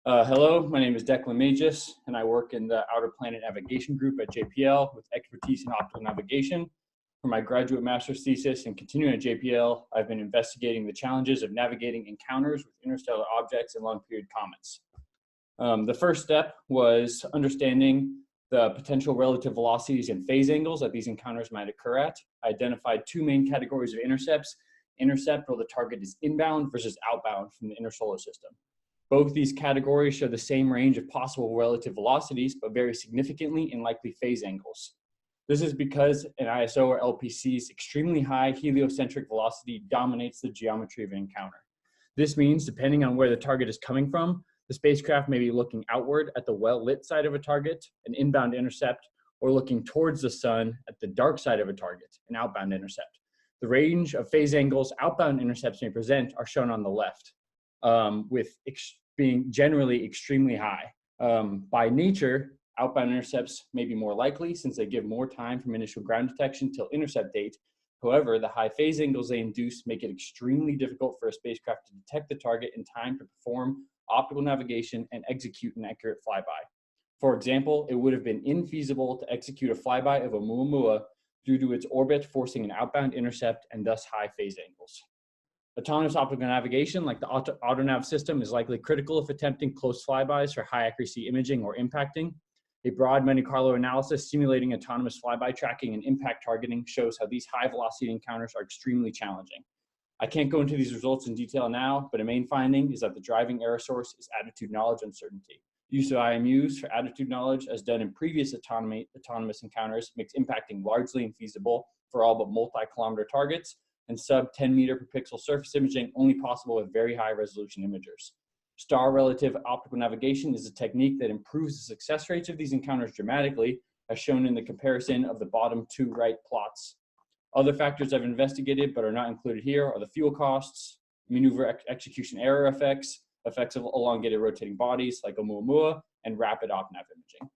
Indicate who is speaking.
Speaker 1: Hello, my name is Declan, and I work in the Outer Planet Navigation Group at JPL with expertise in optical navigation. For my graduate master's thesis and continuing at JPL, I've been investigating the challenges of navigating encounters with interstellar objects and long-period comets. The first step was understanding the potential relative velocities and phase angles that these encounters might occur at. I identified two main categories of intercepts: intercept where the target is inbound versus outbound from the inner solar system. Both these categories show the same range of possible relative velocities, but vary significantly in likely phase angles. This is because an ISO or LPC's extremely high heliocentric velocity dominates the geometry of an encounter. This means, depending on where the target is coming from, the spacecraft may be looking outward at the well-lit side of a target, an inbound intercept, or looking towards the sun at the dark side of a target, an outbound intercept. The range of phase angles outbound intercepts may present are shown on the left, with being generally extremely high. By nature, outbound intercepts may be more likely since they give more time from initial ground detection till intercept date. However, the high phase angles they induce make it extremely difficult for a spacecraft to detect the target in time to perform optical navigation and execute an accurate flyby. For example, it would have been infeasible to execute a flyby of Oumuamua due to its orbit forcing an outbound intercept and thus high phase angles. Autonomous optical navigation, like the AutoNav system, is likely critical if attempting close flybys for high accuracy imaging or impacting. A broad Monte Carlo analysis simulating autonomous flyby tracking and impact targeting shows how these high velocity encounters are extremely challenging. I can't go into these results in detail now, but a main finding is that the driving error source is attitude knowledge uncertainty. Use of IMUs for attitude knowledge, as done in previous autonomous encounters, makes impacting largely infeasible for all but multi-kilometer targets, and sub 10 meter per pixel surface imaging only possible with very high resolution imagers. Star relative optical navigation is a technique that improves the success rates of these encounters dramatically, as shown in the comparison of the bottom two right plots. Other factors I've investigated but are not included here are the fuel costs, maneuver execution error effects of elongated rotating bodies like Oumuamua, and rapid OpNav imaging.